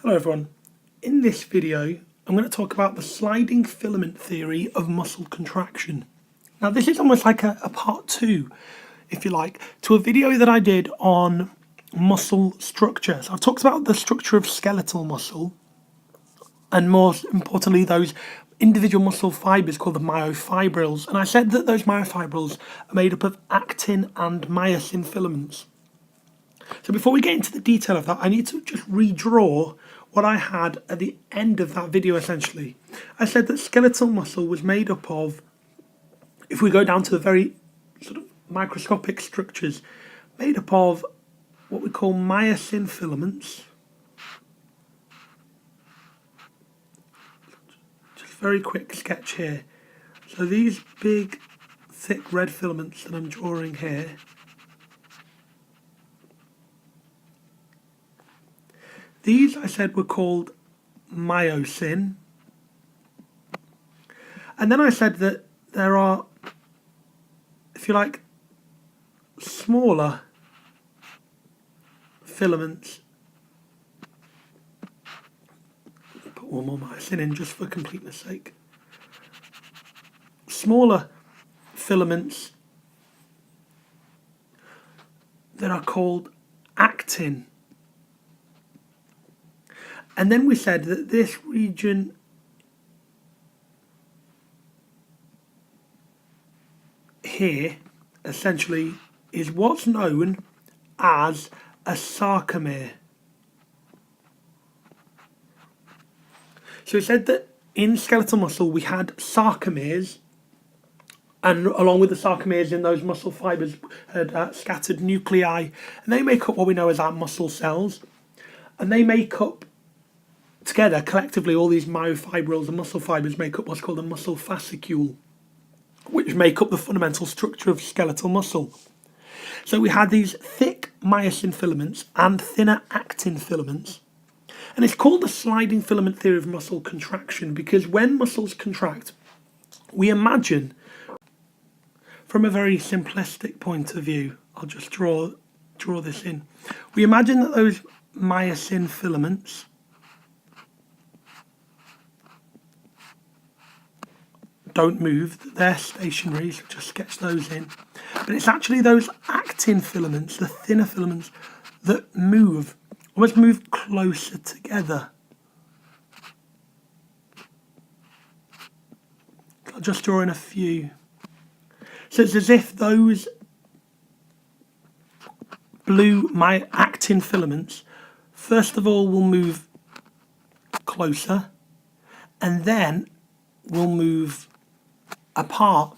Hello everyone. In this video I'm going to talk about the sliding filament theory of muscle contraction. Now this is almost like a part 2, if you like, to a video that I did on muscle structure. So I've talked about the structure of skeletal muscle and more importantly those individual muscle fibres called the myofibrils, and I said that those myofibrils are made up of actin and myosin filaments. So before we get into the detail of that, I need to just redraw what I had at the end of that video essentially. I said that skeletal muscle was made up of, if we go down to the very sort of microscopic structures, made up of what we call myosin filaments. Just a very quick sketch here. So these big, thick red filaments that I'm drawing here, these I said were called myosin. And then I said that there are, if you like, smaller filaments. Put one more myosin in just for completeness sake. Smaller filaments that are called actin. And then we said that this region here essentially is what's known as a sarcomere. So we said that in skeletal muscle we had sarcomeres, and along with the sarcomeres in those muscle fibres had scattered nuclei, and they make up what we know as our muscle cells, and they make up together, collectively, all these myofibrils and muscle fibres make up what's called a muscle fascicule, which make up the fundamental structure of skeletal muscle. So we had these thick myosin filaments and thinner actin filaments, and it's called the sliding filament theory of muscle contraction because when muscles contract, we imagine, from a very simplistic point of view, I'll just draw this in, we imagine that those myosin filaments don't move, they're stationary, so just sketch those in. But it's actually those actin filaments, the thinner filaments, that move, almost move closer together. I'll just draw in a few. So it's as if those blue actin filaments, first of all, will move closer, and then will move apart.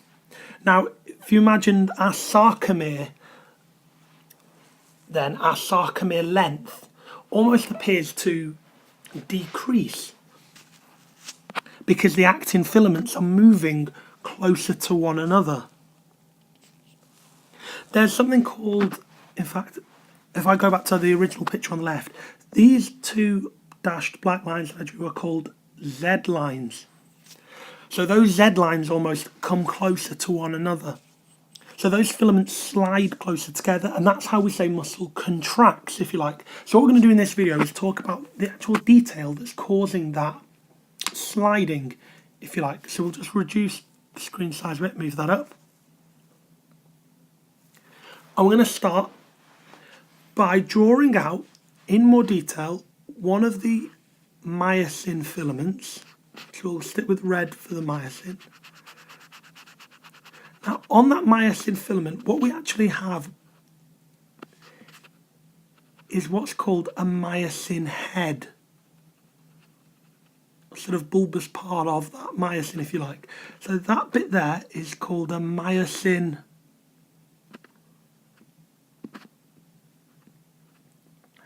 Now, if you imagine our sarcomere, then our sarcomere length almost appears to decrease because the actin filaments are moving closer to one another. There's something called, in fact, if I go back to the original picture on the left, these two dashed black lines I drew are called Z lines. So those Z lines almost come closer to one another. So those filaments slide closer together, and that's how we say muscle contracts, if you like. So what we're going to do in this video is talk about the actual detail that's causing that sliding, if you like. So we'll just reduce the screen size a bit, move that up. And we're going to start by drawing out in more detail one of the myosin filaments. So we'll stick with red for the myosin. Now on that myosin filament, what we actually have is what's called a myosin head. A sort of bulbous part of that myosin, if you like. So that bit there is called a myosin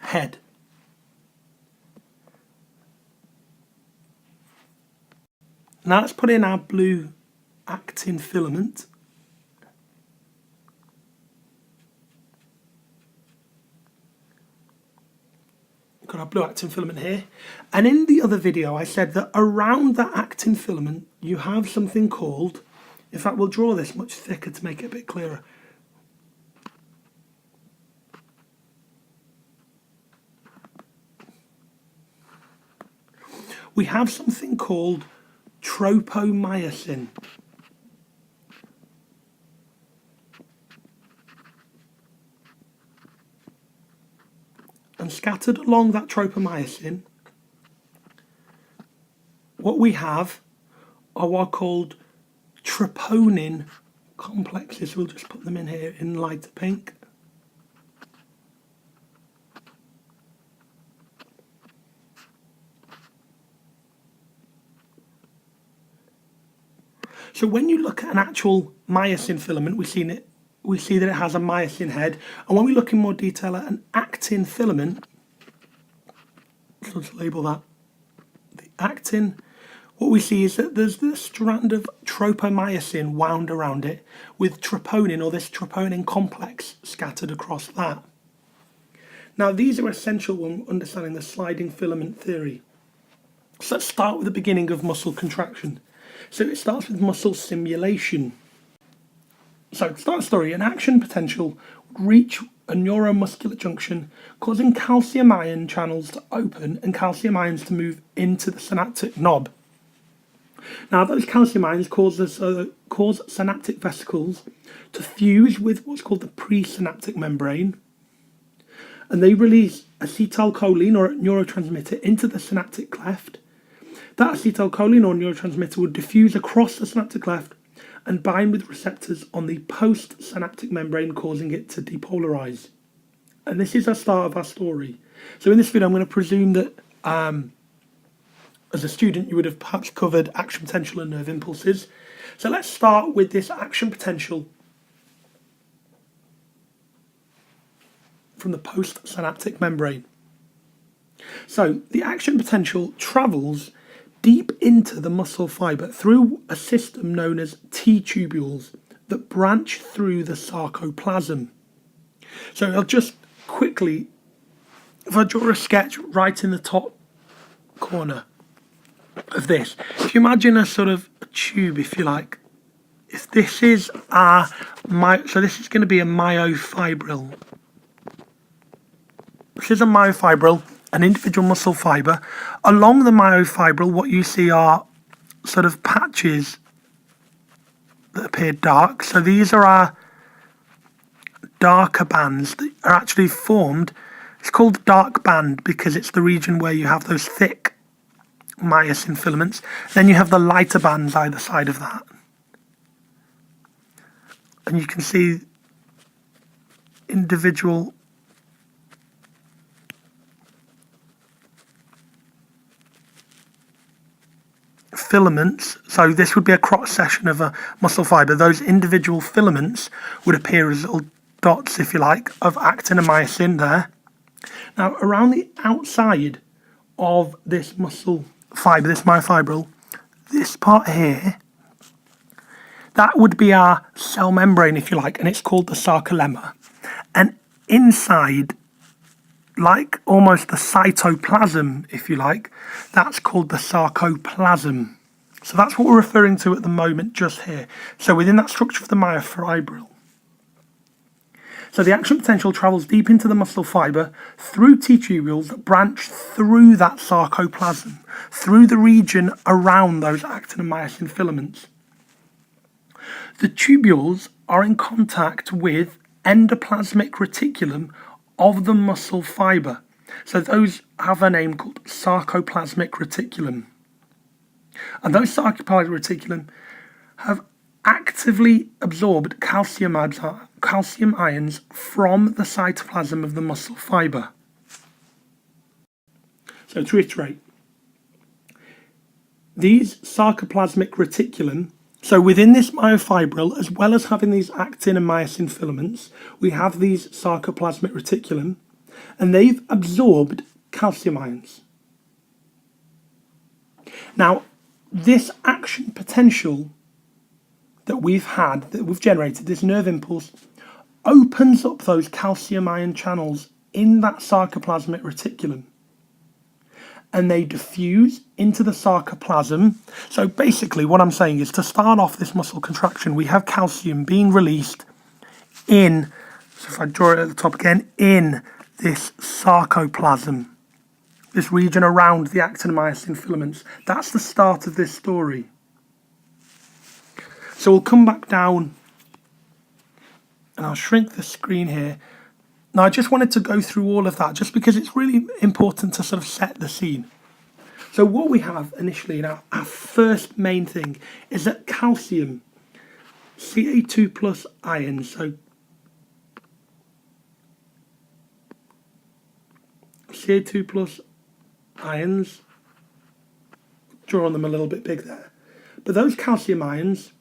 head. Now let's put in our blue actin filament. We've got our blue actin filament here. And in the other video I said that around that actin filament you have something called, in fact we'll draw this much thicker to make it a bit clearer. we have something called tropomyosin. And scattered along that tropomyosin, what we have are what are called troponin complexes. We'll just put them in here in lighter pink. So when you look at an actual myosin filament, we see that it has a myosin head. And when we look in more detail at an actin filament, so let's label that the actin, what we see is that there's this strand of tropomyosin wound around it with troponin, or this troponin complex, scattered across that. Now these are essential when understanding the sliding filament theory. So let's start with the beginning of muscle contraction. So it starts with muscle stimulation. So to start the story, an action potential would reach a neuromuscular junction, causing calcium ion channels to open and calcium ions to move into the synaptic knob. Now those calcium ions cause synaptic vesicles to fuse with what's called the presynaptic membrane, and they release acetylcholine, or a neurotransmitter, into the synaptic cleft. That acetylcholine, or neurotransmitter, would diffuse across the synaptic cleft and bind with receptors on the postsynaptic membrane, causing it to depolarize. And this is the start of our story. So in this video, I'm going to presume that as a student, you would have perhaps covered action potential and nerve impulses. So let's start with this action potential from the postsynaptic membrane. So the action potential travels deep into the muscle fibre through a system known as T-Tubules that branch through the sarcoplasm. So I'll just quickly, if I draw a sketch right in the top corner of this, if you imagine a sort of a tube, if you like, if this is so this is going to be a myofibril. This is a myofibril, an individual muscle fibre. Along the myofibril, what you see are sort of patches that appear dark. So these are our darker bands that are actually formed. It's called dark band because it's the region where you have those thick myosin filaments. Then you have the lighter bands either side of that. And you can see individual filaments. So this would be a cross section of a muscle fibre. Those individual filaments would appear as little dots, if you like, of actin and myosin there. Now around the outside of this muscle fibre, this myofibril, this part here, that would be our cell membrane, if you like, and it's called the sarcolemma. And inside, like almost the cytoplasm, if you like, that's called the sarcoplasm. So that's what we're referring to at the moment just here. So within that structure of the myofibril. So the action potential travels deep into the muscle fibre through T-tubules that branch through that sarcoplasm, through the region around those actin and myosin filaments. The tubules are in contact with endoplasmic reticulum of the muscle fibre. So those have a name called sarcoplasmic reticulum. And those sarcoplasmic reticulum have actively absorbed calcium ions from the cytoplasm of the muscle fibre. So to reiterate, these sarcoplasmic reticulum, so within this myofibril, as well as having these actin and myosin filaments, we have these sarcoplasmic reticulum, and they've absorbed calcium ions. Now, this action potential that we've generated, this nerve impulse, opens up those calcium ion channels in that sarcoplasmic reticulum. And they diffuse into the sarcoplasm. So basically what I'm saying is, to start off this muscle contraction, we have calcium being released in, so if I draw it at the top again, in this sarcoplasm. this region around the actin and myosin filaments. That's the start of this story. So we'll come back down and I'll shrink the screen here. Now I just wanted to go through all of that just because it's really important to sort of set the scene. So what we have initially, now our first main thing is that calcium, Ca2 plus ions, so Ca2 plus ions, drawing them a little bit big there, but those calcium ions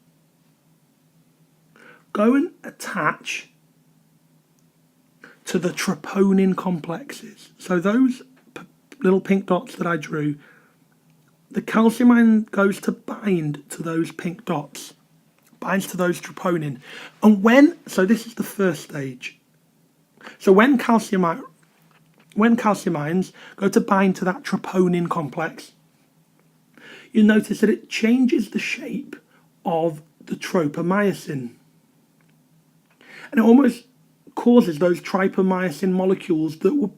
go and attach to the troponin complexes. So those little pink dots that I drew, the calcium ion goes to bind to those pink dots, binds to those troponin. And so this is the first stage. So when calcium ions go to bind to that troponin complex, you'll notice that it changes the shape of the tropomyosin. And it almost causes those tropomyosin molecules that were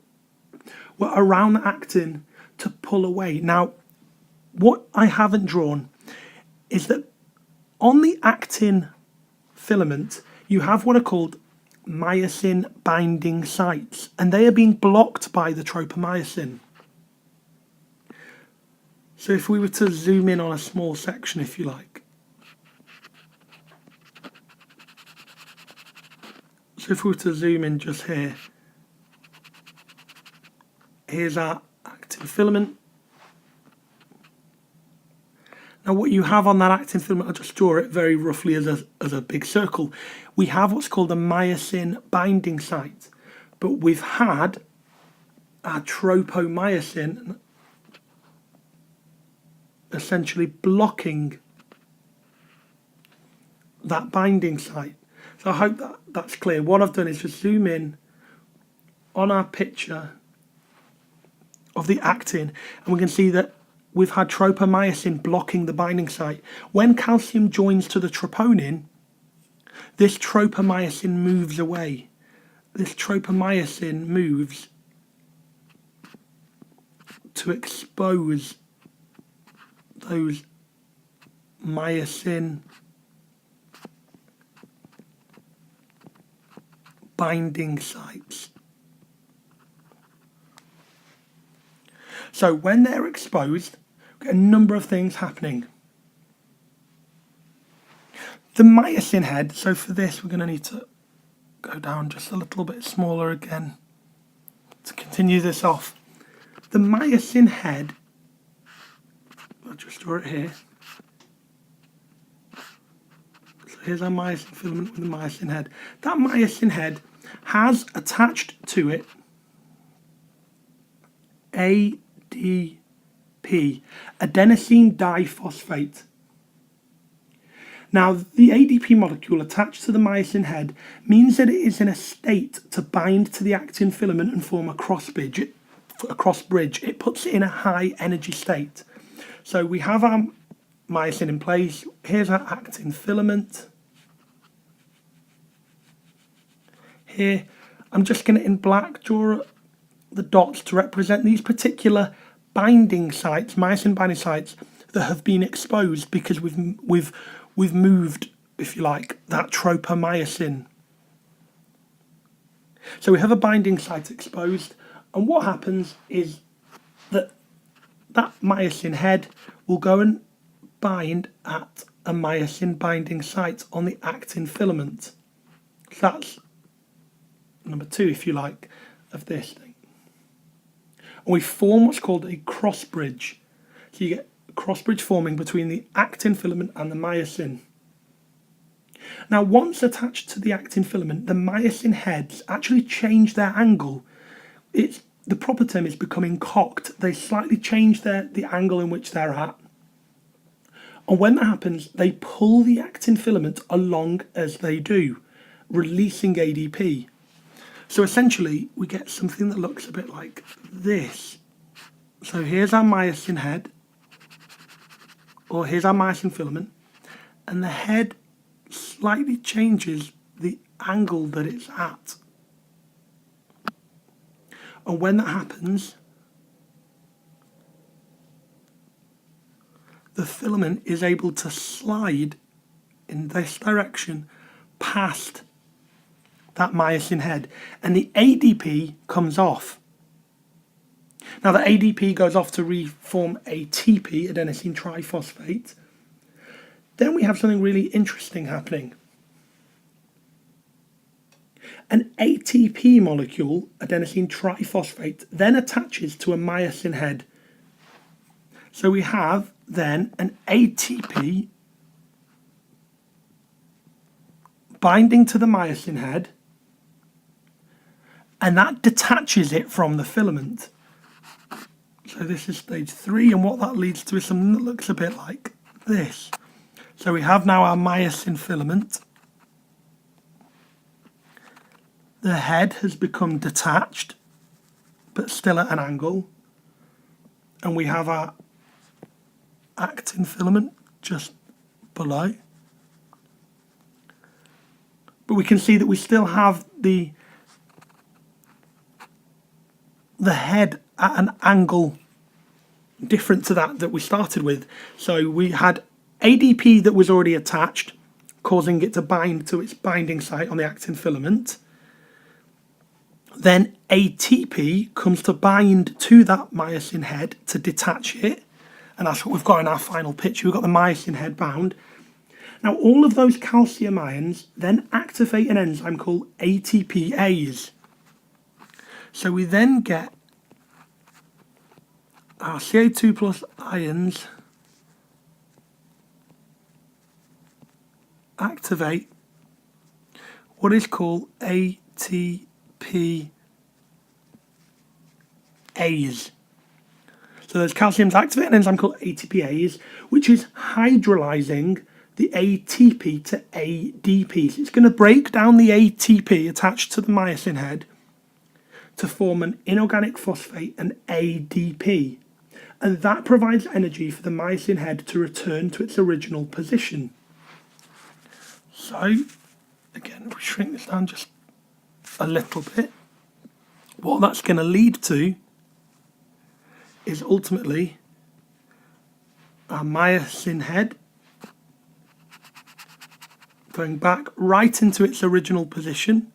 around the actin to pull away. Now, what I haven't drawn is that on the actin filament, you have what are called myosin binding sites, and they are being blocked by the tropomyosin. So if we were to zoom in on a small section, if you like. So if we were to zoom in just here, here's our actin filament. Now what you have on that actin filament, I'll just draw it very roughly as a big circle. We have what's called a myosin binding site, but we've had our tropomyosin essentially blocking that binding site. So I hope that's clear. What I've done is just zoom in on our picture of the actin, and we can see that we've had tropomyosin blocking the binding site. When calcium joins to the troponin, this tropomyosin moves away. This tropomyosin moves to expose those myosin binding sites. So when they're exposed, we get a number of things happening. The myosin head, so for this we're going to need to go down just a little bit smaller again to continue this off. The myosin head, I'll just draw it here. So here's our myosin filament with the myosin head. That myosin head has attached to it ADP, adenosine diphosphate. Now, the ADP molecule attached to the myosin head means that it is in a state to bind to the actin filament and form a crossbridge. It puts it in a high energy state. So we have our myosin in place. Here's our actin filament. Here, I'm just going to, in black, draw the dots to represent these particular binding sites, myosin binding sites, that have been exposed because we've moved, if you like, that tropomyosin. So we have a binding site exposed, and what happens is that myosin head will go and bind at a myosin binding site on the actin filament. So that's number 2, if you like, of this thing. And we form what's called a crossbridge. So you get a crossbridge forming between the actin filament and the myosin. Now, once attached to the actin filament, the myosin heads actually change their angle. The proper term is becoming cocked. They slightly change the angle in which they're at. And when that happens, they pull the actin filament along as they do, releasing ADP. So essentially, we get something that looks a bit like this. So here's our myosin head, or here's our myosin filament, and the head slightly changes the angle that it's at. And when that happens, the filament is able to slide in this direction past that myosin head, and the ADP comes off. Now the ADP goes off to reform ATP, adenosine triphosphate. Then we have something really interesting happening. An ATP molecule, adenosine triphosphate, then attaches to a myosin head. So we have then an ATP binding to the myosin head, and that detaches it from the filament. So this is stage 3, and what that leads to is something that looks a bit like this. So we have now our myosin filament. The head has become detached, but still at an angle. And we have our actin filament just below. But we can see that we still have the head at an angle different to that we started with. So we had ADP that was already attached, causing it to bind to its binding site on the actin filament. Then ATP comes to bind to that myosin head to detach it, and that's what we've got in our final picture. We've got the myosin head bound. Now all of those calcium ions then activate an enzyme called ATPase. So we then get our Ca2 plus ions activate what is called ATPase. So those calciums activate an enzyme called ATPase, which is hydrolyzing the ATP to ADP. So it's going to break down the ATP attached to the myosin head to form an inorganic phosphate, an ADP. And that provides energy for the myosin head to return to its original position. So, again, if we shrink this down just a little bit, what that's going to lead to is ultimately our myosin head going back right into its original position.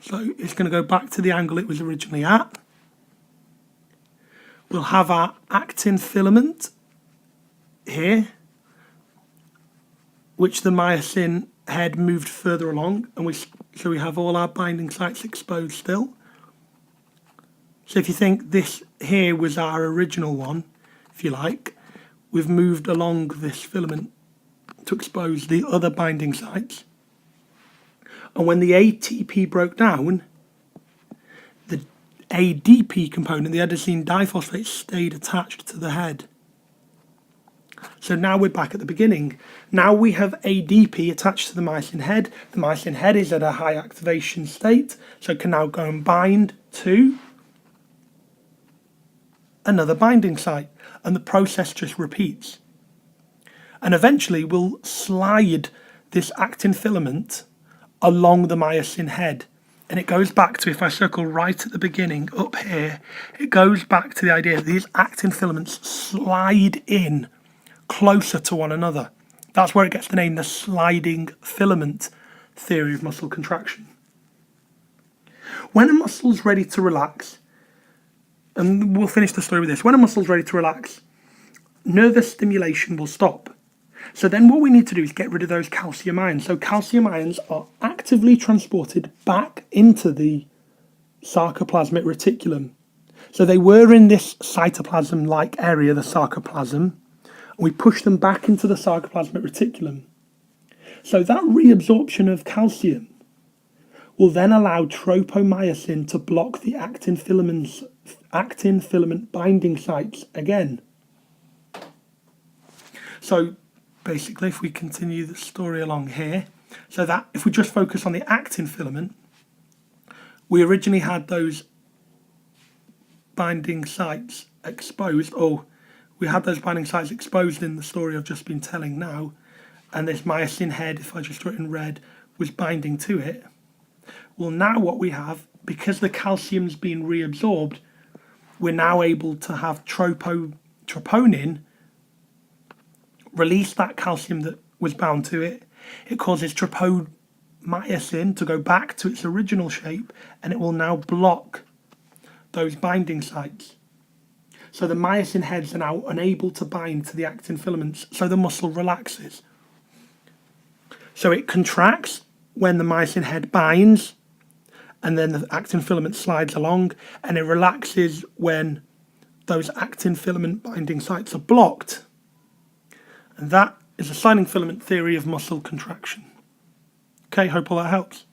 So it's going to go back to the angle it was originally at. We'll have our actin filament here, which the myosin head moved further along, and so we have all our binding sites exposed still. So if you think this here was our original one, if you like, we've moved along this filament to expose the other binding sites. And when the ATP broke down, the ADP component, the adenosine diphosphate, stayed attached to the head. So now we're back at the beginning. Now we have ADP attached to the myosin head. The myosin head is at a high activation state, so it can now go and bind to another binding site, and the process just repeats. And eventually we'll slide this actin filament along the myosin head, and it goes back to, if I circle right at the beginning up here, it goes back to the idea that these actin filaments slide in closer to one another. That's where it gets the name the sliding filament theory of muscle contraction. When a muscle's ready to relax, and we'll finish the story with this, when a muscle's ready to relax, nervous stimulation will stop. So then what we need to do is get rid of those calcium ions. So calcium ions are actively transported back into the sarcoplasmic reticulum. So they were in this cytoplasm-like area, the sarcoplasm, and we push them back into the sarcoplasmic reticulum. So that reabsorption of calcium will then allow tropomyosin to block the actin filament binding sites again. So basically, if we continue the story along here, so that if we just focus on the actin filament, we originally had those binding sites exposed, or we had those binding sites exposed in the story I've just been telling now, and this myosin head, if I just draw it in red, was binding to it. Well, now what we have, because the calcium's been reabsorbed, we're now able to have troponin release that calcium that was bound to it. It causes tropomyosin to go back to its original shape, and it will now block those binding sites. So the myosin heads are now unable to bind to the actin filaments, so the muscle relaxes. So it contracts when the myosin head binds, and then the actin filament slides along, and it relaxes when those actin filament binding sites are blocked. And that is a signing filament theory of muscle contraction. Okay, hope all that helps.